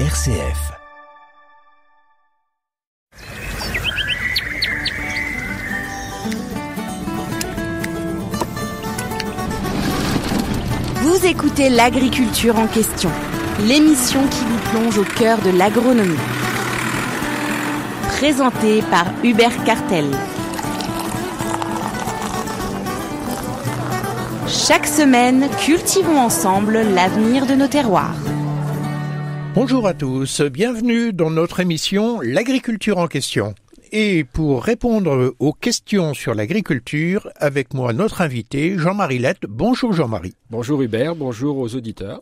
RCF. Vous écoutez l'agriculture en question, l'émission qui vous plonge au cœur de l'agronomie. Présentée par Hubert Cartel. Chaque semaine, cultivons ensemble l'avenir de nos terroirs. Bonjour à tous, bienvenue dans notre émission L'agriculture en question. Et pour répondre aux questions sur l'agriculture, avec moi notre invité Jean-Marie Lette. Bonjour Jean-Marie. Bonjour Hubert, bonjour aux auditeurs.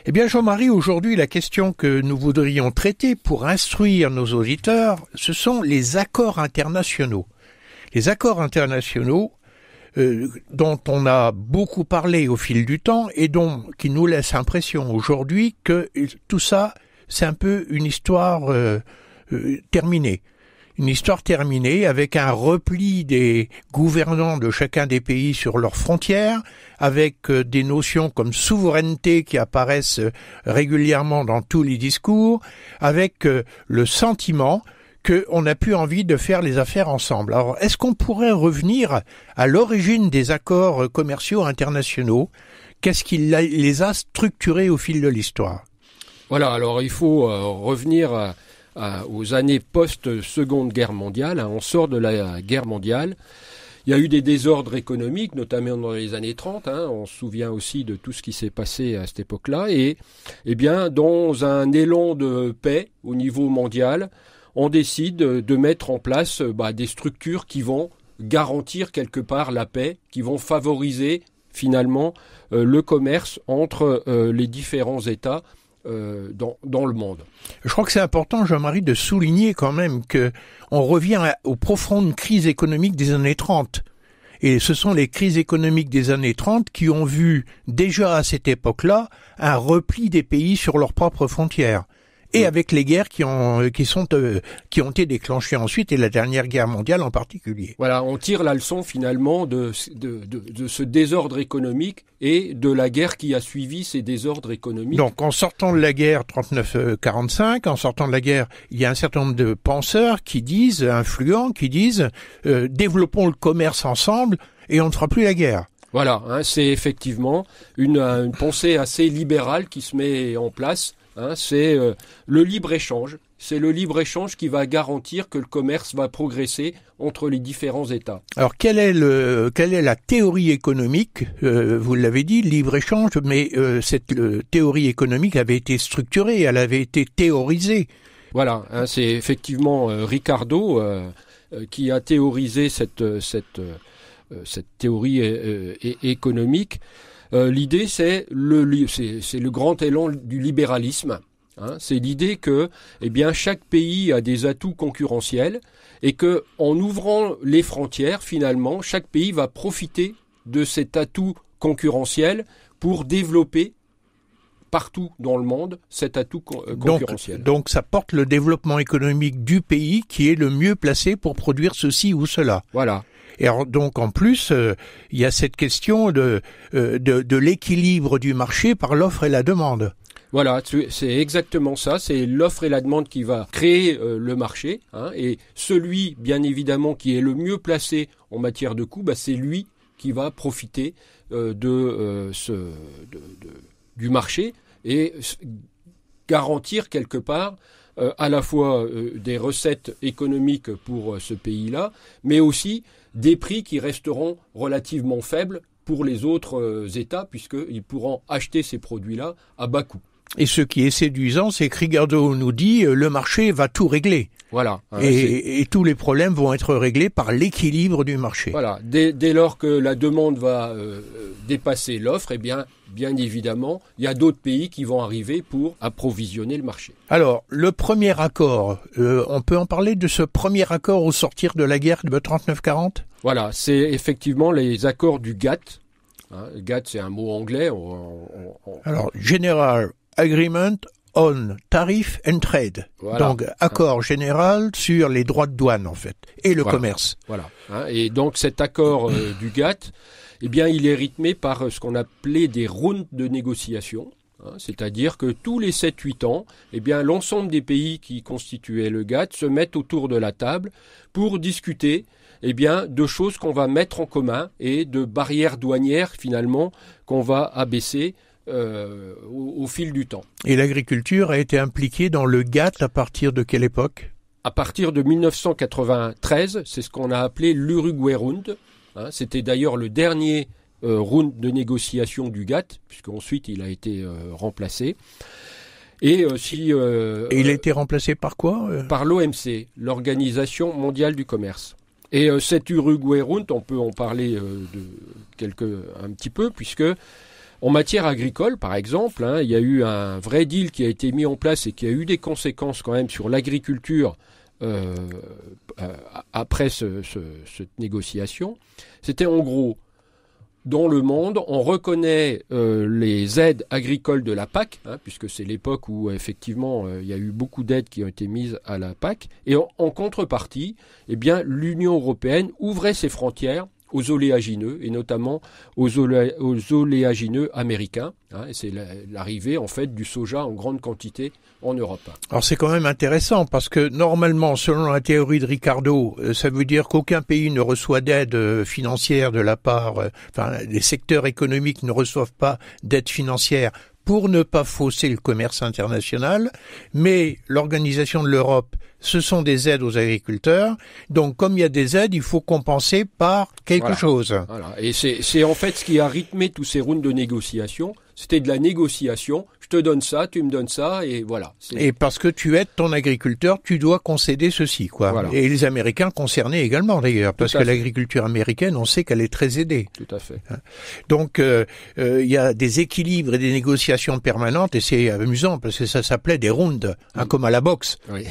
Eh bien Jean-Marie, aujourd'hui la question que nous voudrions traiter pour instruire nos auditeurs, ce sont les accords internationaux. Les accords internationaux dont on a beaucoup parlé au fil du temps et qui nous laisse l'impression aujourd'hui que tout ça, c'est un peu une histoire terminée. Une histoire terminée avec un repli des gouvernants de chacun des pays sur leurs frontières, avec des notions comme souveraineté qui apparaissent régulièrement dans tous les discours, avec le sentiment qu'on n'a plus envie de faire les affaires ensemble. Alors, est-ce qu'on pourrait revenir à l'origine des accords commerciaux internationaux? Qu'est-ce qui les a structurés au fil de l'histoire? Voilà, alors il faut revenir aux années post-Seconde Guerre mondiale. On sort de la guerre mondiale. Il y a eu des désordres économiques, notamment dans les années 30. On se souvient aussi de tout ce qui s'est passé à cette époque-là. Et bien, dans un élan de paix au niveau mondial, on décide de mettre en place des structures qui vont garantir quelque part la paix, qui vont favoriser finalement le commerce entre les différents États dans le monde. Je crois que c'est important, Jean-Marie, de souligner quand même que on revient aux profondes crises économiques des années 30. Et ce sont les crises économiques des années 30 qui ont vu déjà à cette époque-là un repli des pays sur leurs propres frontières. Et avec les guerres qui ont été déclenchées ensuite, et la dernière guerre mondiale en particulier. Voilà, on tire la leçon finalement de ce désordre économique et de la guerre qui a suivi ces désordres économiques. Donc en sortant de la guerre 39-45, en sortant de la guerre, il y a un certain nombre de penseurs influents, qui disent développons le commerce ensemble et on ne fera plus la guerre. Voilà, c'est effectivement une pensée assez libérale qui se met en place. C'est le libre-échange. C'est le libre-échange qui va garantir que le commerce va progresser entre les différents États. Alors, quelle est la théorie économique? Vous l'avez dit, libre-échange, mais cette théorie économique avait été structurée, elle avait été théorisée. Voilà, c'est effectivement Ricardo qui a théorisé cette théorie économique. L'idée, c'est le grand élan du libéralisme. C'est l'idée que, chaque pays a des atouts concurrentiels et que, en ouvrant les frontières, finalement, chaque pays va profiter de cet atout concurrentiel pour développer partout dans le monde cet atout concurrentiel. Donc, ça porte le développement économique du pays qui est le mieux placé pour produire ceci ou cela. Voilà. Et alors, donc en plus, il y a cette question de l'équilibre du marché par l'offre et la demande. Voilà, c'est exactement ça. C'est l'offre et la demande qui va créer le marché. Et celui, bien évidemment, qui est le mieux placé en matière de coût, c'est lui qui va profiter du marché et garantir quelque part à la fois des recettes économiques pour ce pays-là, mais aussi des prix qui resteront relativement faibles pour les autres États, puisqu'ils pourront acheter ces produits-là à bas coût. Et ce qui est séduisant, c'est que Ricardo nous dit le marché va tout régler. Voilà. Et tous les problèmes vont être réglés par l'équilibre du marché. Voilà. Dès lors que la demande va dépasser l'offre, bien évidemment, il y a d'autres pays qui vont arriver pour approvisionner le marché. Alors, le premier accord, on peut en parler de ce premier accord au sortir de la guerre de 39-40 ? Voilà, c'est effectivement les accords du GATT. GATT, c'est un mot anglais. Alors, General Agreement on Tariff and Trade. Voilà. Donc, accord général sur les droits de douane, en fait, et le commerce. Voilà. Et donc, cet accord du GATT, il est rythmé par ce qu'on appelait des rounds de négociation. C'est-à-dire que tous les 7-8 ans, eh bien, l'ensemble des pays qui constituaient le GATT se mettent autour de la table pour discuter eh bien, de choses qu'on va mettre en commun et de barrières douanières finalement qu'on va abaisser au fil du temps. Et l'agriculture a été impliquée dans le GATT à partir de quelle époque ? À partir de 1993, c'est ce qu'on a appelé l'Uruguay Round. C'était d'ailleurs le dernier round de négociation du GATT, puisqu'ensuite il a été remplacé. Et il a été remplacé par quoi ? Par l'OMC, l'Organisation mondiale du commerce. Et cet Uruguay Round, on peut en parler un petit peu, puisque en matière agricole, par exemple, il y a eu un vrai deal qui a été mis en place et qui a eu des conséquences quand même sur l'agriculture après cette négociation. C'était en gros, dans le monde, on reconnaît les aides agricoles de la PAC, puisque c'est l'époque où effectivement il y a eu beaucoup d'aides qui ont été mises à la PAC, et en contrepartie, eh bien, l'Union européenne ouvrait ses frontières aux oléagineux, et notamment aux oléagineux américains. Et c'est l'arrivée en fait du soja en grande quantité en Europe. Alors c'est quand même intéressant parce que normalement, selon la théorie de Ricardo, ça veut dire qu'aucun pays ne reçoit d'aide financière de la part, les secteurs économiques ne reçoivent pas d'aide financière pour ne pas fausser le commerce international, mais l'Organisation de l'Europe, ce sont des aides aux agriculteurs. Donc, comme il y a des aides, il faut compenser par quelque chose. Voilà. Et c'est en fait ce qui a rythmé tous ces rounds de négociation. C'était de la négociation. Je te donne ça, tu me donnes ça, et voilà. Et parce que tu aides ton agriculteur, tu dois concéder ceci, quoi. Voilà. Et les Américains concernés également, d'ailleurs, parce que l'agriculture américaine, on sait qu'elle est très aidée. Tout à fait. Donc, il y a des équilibres et des négociations permanentes, et c'est amusant, parce que ça s'appelait des rounds, comme à la boxe. Oui.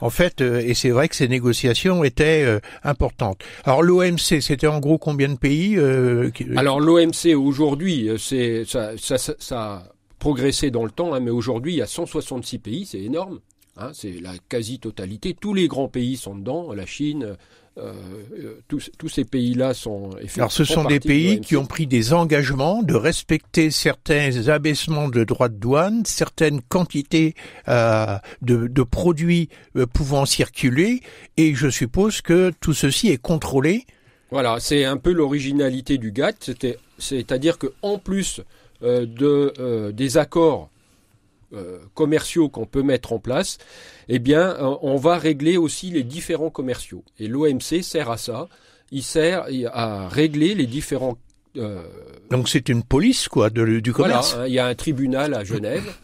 En fait, et c'est vrai que ces négociations étaient importantes. Alors, l'OMC, c'était en gros combien de pays Alors, l'OMC, aujourd'hui, ça a progressé dans le temps, mais aujourd'hui, il y a 166 pays, c'est énorme. C'est la quasi-totalité. Tous les grands pays sont dedans, la Chine, tous ces pays-là sont effectivement. Alors, ce sont des pays qui ont pris des engagements de respecter certains abaissements de droits de douane, certaines quantités de produits pouvant circuler, et je suppose que tout ceci est contrôlé. Voilà, c'est un peu l'originalité du GATT, c'est-à-dire que en plus des accords commerciaux qu'on peut mettre en place, eh bien, on va régler aussi les différends commerciaux. Et l'OMC sert à ça. Il sert à régler les différents. Donc c'est une police, quoi, du commerce. Voilà, il y a un tribunal à Genève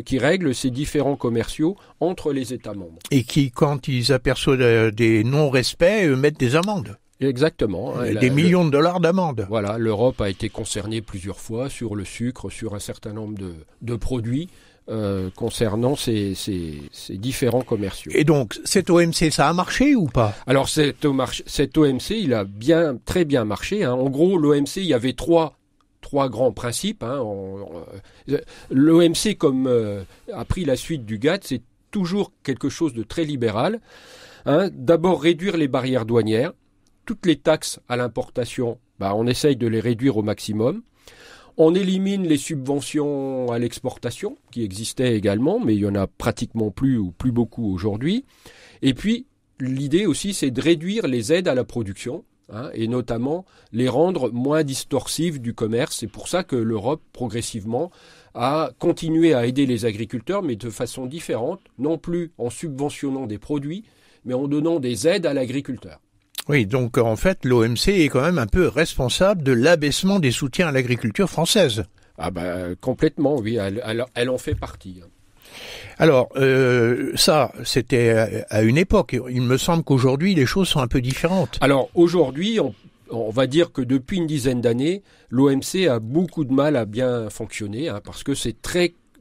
qui règle ces différends commerciaux entre les États membres. Et qui, quand ils aperçoivent des non-respects, mettent des amendes. Exactement. Des millions de dollars d'amende. Voilà, l'Europe a été concernée plusieurs fois sur le sucre, sur un certain nombre de produits concernant ces différents commerciaux. Et donc, cet OMC, ça a marché ou pas ? Alors, cet OMC, il a très bien marché. En gros, l'OMC, il y avait trois grands principes. L'OMC, comme a pris la suite du GATT, c'est toujours quelque chose de très libéral. D'abord, réduire les barrières douanières. Toutes les taxes à l'importation, on essaye de les réduire au maximum. On élimine les subventions à l'exportation, qui existaient également, mais il y en a pratiquement plus ou plus beaucoup aujourd'hui. Et puis, l'idée aussi, c'est de réduire les aides à la production, et notamment les rendre moins distorsives du commerce. C'est pour ça que l'Europe, progressivement, a continué à aider les agriculteurs, mais de façon différente, non plus en subventionnant des produits, mais en donnant des aides à l'agriculteur. Oui, donc en fait, l'OMC est quand même un peu responsable de l'abaissement des soutiens à l'agriculture française. Complètement, oui, elle en fait partie. Alors, ça, c'était à une époque. Il me semble qu'aujourd'hui, les choses sont un peu différentes. Alors, aujourd'hui, on va dire que depuis une dizaine d'années, l'OMC a beaucoup de mal à bien fonctionner, parce que ça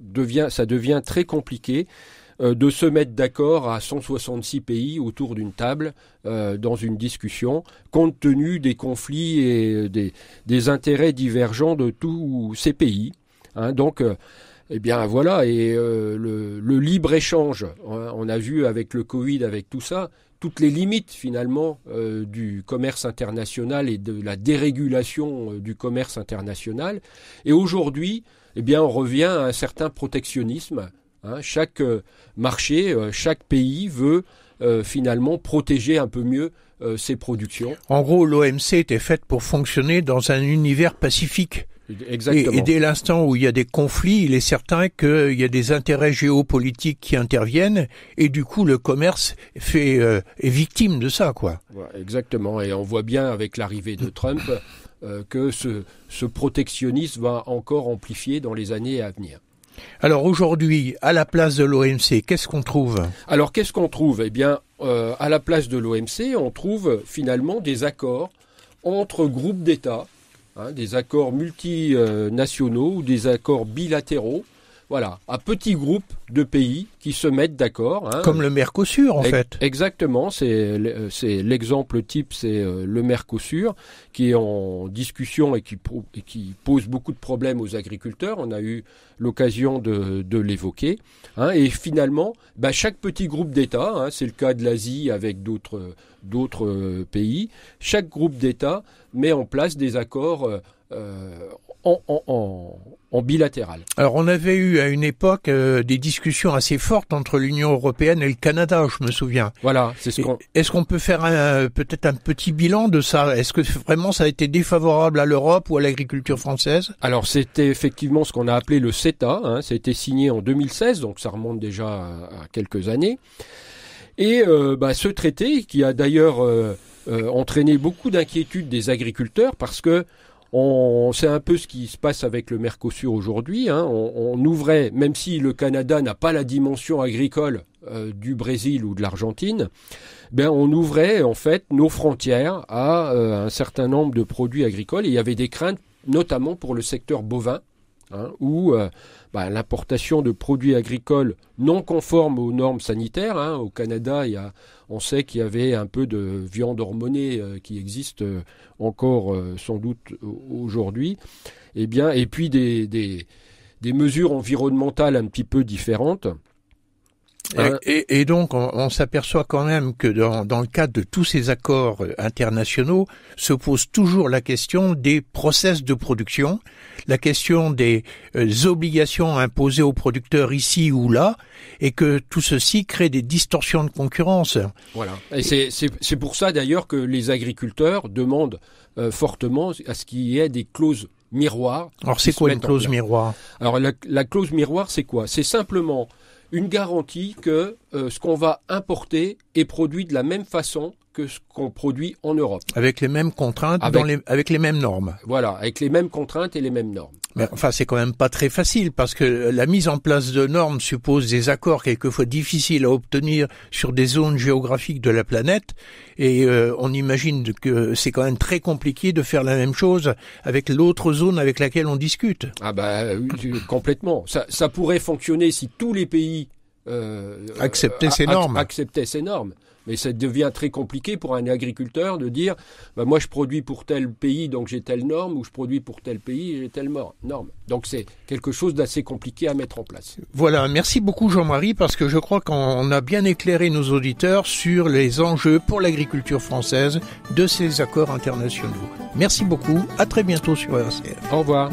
devient très compliqué de se mettre d'accord à 166 pays autour d'une table dans une discussion, compte tenu des conflits et des intérêts divergents de tous ces pays. Donc, voilà, et le libre-échange, on a vu avec le Covid, avec tout ça, toutes les limites finalement du commerce international et de la dérégulation du commerce international. Et aujourd'hui, eh bien, on revient à un certain protectionnisme. Chaque marché, chaque pays veut finalement protéger un peu mieux ses productions. En gros, l'OMC était faite pour fonctionner dans un univers pacifique. Exactement. Et dès l'instant où il y a des conflits, il est certain qu'il y a des intérêts géopolitiques qui interviennent et du coup le commerce est victime de ça, quoi. Ouais, exactement. Et on voit bien avec l'arrivée de Trump que ce protectionnisme va encore amplifier dans les années à venir. Alors aujourd'hui, à la place de l'OMC, qu'est-ce qu'on trouve ? Alors qu'est-ce qu'on trouve ? Eh bien, à la place de l'OMC, on trouve finalement des accords entre groupes d'États, des accords multinationaux ou des accords bilatéraux, voilà, à petits groupes de pays qui se mettent d'accord. Comme le Mercosur, en fait. Exactement, c'est l'exemple type, c'est le Mercosur, qui est en discussion et qui pose beaucoup de problèmes aux agriculteurs. On a eu l'occasion de l'évoquer. Et finalement, chaque petit groupe d'États, c'est le cas de l'Asie avec d'autres pays, chaque groupe d'États met en place des accords en bilatéral. Alors on avait eu à une époque des discussions assez fortes entre l'Union européenne et le Canada, je me souviens. Voilà, c'est ce qu'on... Est-ce qu'on peut faire peut-être un petit bilan de ça ? Est-ce que vraiment ça a été défavorable à l'Europe ou à l'agriculture française ? Alors c'était effectivement ce qu'on a appelé le CETA, ça a été signé en 2016, donc ça remonte déjà à quelques années. Et ce traité qui a d'ailleurs entraîné beaucoup d'inquiétudes des agriculteurs parce que c'est un peu ce qui se passe avec le Mercosur aujourd'hui. On ouvrait, même si le Canada n'a pas la dimension agricole du Brésil ou de l'Argentine, on ouvrait en fait nos frontières à un certain nombre de produits agricoles. Et il y avait des craintes, notamment pour le secteur bovin, où l'importation de produits agricoles non conformes aux normes sanitaires. Au Canada, on sait qu'il y avait un peu de viande hormonée qui existe encore sans doute aujourd'hui. Et puis des mesures environnementales un petit peu différentes. Et donc, on s'aperçoit quand même que dans le cadre de tous ces accords internationaux, se pose toujours la question des process de production, la question des obligations imposées aux producteurs ici ou là, et que tout ceci crée des distorsions de concurrence. Voilà. Et c'est pour ça d'ailleurs que les agriculteurs demandent fortement à ce qu'il y ait des clauses miroirs. Alors c'est quoi une clause miroir ? Alors la clause miroir, c'est quoi ? C'est simplement une garantie que ce qu'on va importer est produit de la même façon que ce qu'on produit en Europe. Avec les mêmes contraintes, avec les mêmes normes. Voilà, avec les mêmes contraintes et les mêmes normes. Mais enfin, c'est quand même pas très facile parce que la mise en place de normes suppose des accords quelquefois difficiles à obtenir sur des zones géographiques de la planète et on imagine que c'est quand même très compliqué de faire la même chose avec l'autre zone avec laquelle on discute. Complètement. Ça pourrait fonctionner si tous les pays acceptaient ces normes. Acceptaient ces normes. Mais ça devient très compliqué pour un agriculteur de dire moi je produis pour tel pays donc j'ai telle norme ou je produis pour tel pays et j'ai telle norme. Donc c'est quelque chose d'assez compliqué à mettre en place. Voilà, merci beaucoup Jean-Marie parce que je crois qu'on a bien éclairé nos auditeurs sur les enjeux pour l'agriculture française de ces accords internationaux. Merci beaucoup, à très bientôt sur RCF. Au revoir.